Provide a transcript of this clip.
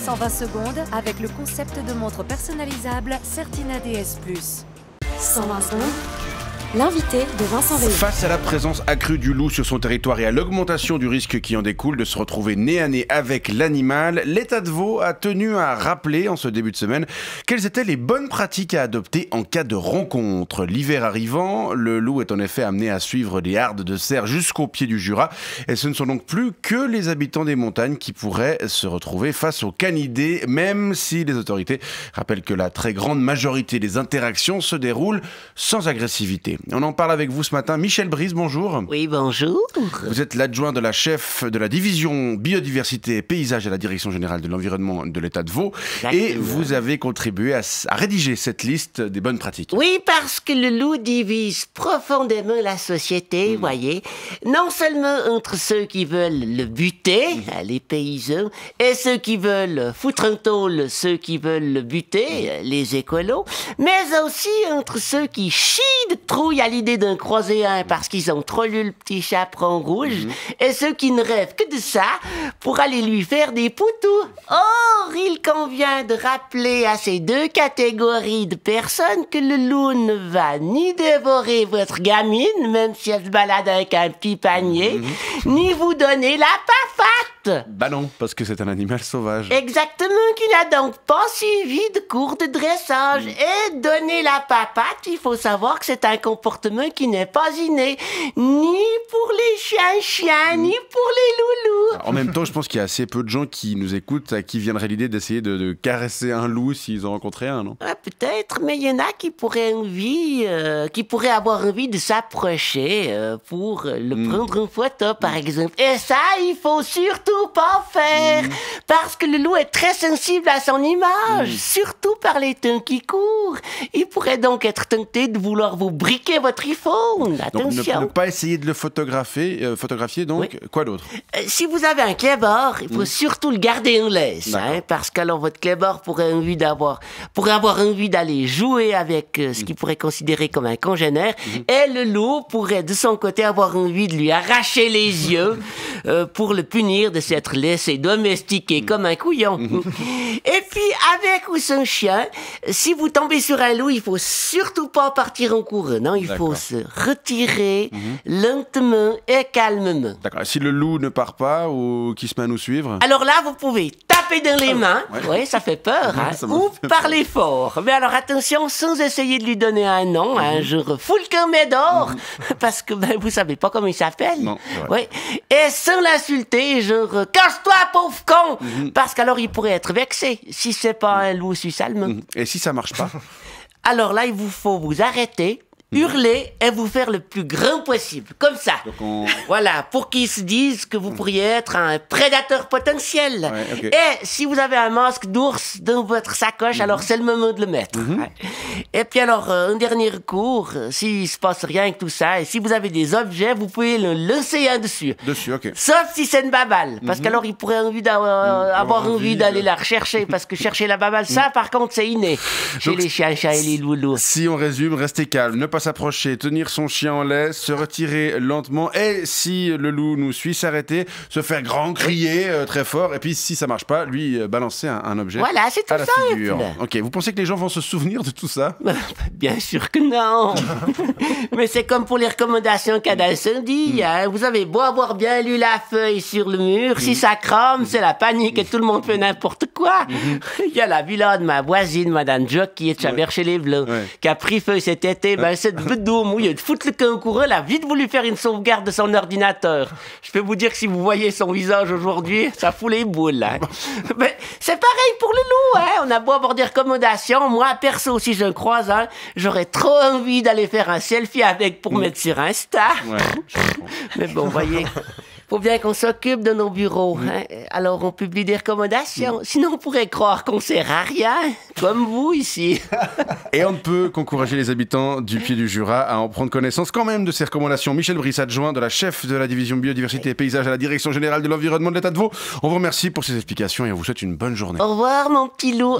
120 secondes avec le concept de montre personnalisable Certina DS+. 120 secondes. L'invité de Vincent Veillon. Face à la présence accrue du loup sur son territoire et à l'augmentation du risque qui en découle de se retrouver nez à nez avec l'animal, l'État de Vaud a tenu à rappeler en ce début de semaine quelles étaient les bonnes pratiques à adopter en cas de rencontre. L'hiver arrivant, le loup est en effet amené à suivre les hardes de cerfs jusqu'au pied du Jura et ce ne sont donc plus que les habitants des montagnes qui pourraient se retrouver face aux canidés, même si les autorités rappellent que la très grande majorité des interactions se déroulent sans agressivité. On en parle avec vous ce matin. Michel Brice, bonjour. Oui, bonjour. Vous êtes l'adjoint de la chef de la division biodiversité et paysage à la direction générale de l'environnement de l'État de Vaud. Exactement. Et vous avez contribué à rédiger cette liste des bonnes pratiques. Oui, parce que le loup divise profondément la société, voyez. Non seulement entre ceux qui veulent le buter, les paysans, et ceux qui veulent foutre un tôle, ceux qui veulent le buter, les écolos, mais aussi entre ceux qui chient de trouille à l'idée d'un croiséen parce qu'ils ont trop lu le petit chaperon rouge, et ceux qui ne rêvent que de ça pour aller lui faire des poutous. Or, il convient de rappeler à ces deux catégories de personnes que le loup ne va ni dévorer votre gamine, même si elle se balade avec un petit panier, ni vous donner la pafate. Bah non, parce que c'est un animal sauvage. Exactement, qu'il n'a donc pas suivi de cours de dressage. Et donner la papate, il faut savoir que c'est un comportement qui n'est pas inné, ni pour les chiens, ni pour les loulous. Alors, en même temps, je pense qu'il y a assez peu de gens qui nous écoutent, à qui viendrait l'idée d'essayer de caresser un loup s'ils ont rencontré un, non? Ah, peut-être, mais il y en a qui pourraient avoir envie de s'approcher pour le prendre en photo, par exemple. Et ça, il faut surtout pas faire, parce que le loup est très sensible à son image, surtout par les temps qui courent. Il pourrait donc être tenté de vouloir vous briquer votre iPhone. Attention. Donc ne pas essayer de le photographier donc, Oui. quoi d'autre? Si vous avez un clébard, il faut surtout le garder en laisse, parce qu'alors votre clébard pourrait avoir envie d'aller jouer avec ce qu'il pourrait considérer comme un congénère, et le loup pourrait de son côté avoir envie de lui arracher les yeux pour le punir de s'être laissé domestiquer comme un couillon. Et puis, avec ou sans chien, si vous tombez sur un loup, il faut surtout pas partir en courant, non? Il faut se retirer lentement et calmement. D'accord. Si le loup ne part pas ou qu'il se met à nous suivre? Alors là, vous pouvez taper dans les mains, oui, ça fait peur, hein, Ça me ou fait parler fort. Mais alors attention, sans essayer de lui donner un nom, genre Foulquin Médor, parce que vous savez pas comment il s'appelle. Non, c'est vrai. Oui. Et sans l'insulter, genre casse-toi, pauvre con, parce qu'alors il pourrait être vexé si c'est pas un loup suisse allemand. Et si ça marche pas? Alors là, il vous faut vous arrêter, hurler et vous faire le plus grand possible, comme ça. Donc Voilà, pour qu'ils se disent que vous pourriez être un prédateur potentiel. Ouais, ok. Et si vous avez un masque d'ours dans votre sacoche, alors c'est le moment de le mettre. Ouais. Et puis alors, un dernier recours, s'il se passe rien avec tout ça, et si vous avez des objets, vous pouvez le lancer un dessus. Dessus, ok. Sauf si c'est une babale, parce qu'alors il pourrait avoir envie d'aller la rechercher, parce que chercher la babale, ça par contre c'est inné chez Donc, les chiens et les loulous. Si on résume, rester calme, ne pas s'approcher, tenir son chien en laisse, se retirer lentement, et si le loup nous suit, s'arrêter, se faire grand, crier très fort, et puis si ça marche pas, lui balancer un objet Voilà, c'est tout à la simple. figure. Ok, vous pensez que les gens vont se souvenir de tout ça? Bien sûr que non. Mais c'est comme pour les recommandations qu'a d'incendie. Hein. Vous avez beau avoir bien lu la feuille sur le mur, si ça crame, c'est la panique et tout le monde fait n'importe quoi. Il y a la villa de ma voisine, Madame Jock, qui est de Chabert-chez-les-Bleus, qui a pris feu cet été. Ben, cette bedeau mouillée de foutre le camp courant, elle a vite voulu faire une sauvegarde de son ordinateur. Je peux vous dire que si vous voyez son visage aujourd'hui, ça fout les boules. Hein. Mais c'est pareil pour le loup. Hein. On a beau avoir des recommandations. Moi, perso, si je le croise, hein, j'aurais trop envie d'aller faire un selfie avec pour mettre sur Insta. Ouais, je comprends. Mais bon, voyez, faut bien qu'on s'occupe de nos bureaux. Hein. Alors, on publie des recommandations. Sinon, on pourrait croire qu'on sert à rien, comme vous ici. Et on ne peut qu'encourager les habitants du Pied du Jura à en prendre connaissance quand même de ces recommandations. Michel Brice, adjoint de la chef de la division biodiversité et paysage à la direction générale de l'environnement de l'État de Vaud. On vous remercie pour ces explications et on vous souhaite une bonne journée. Au revoir, mon petit loup.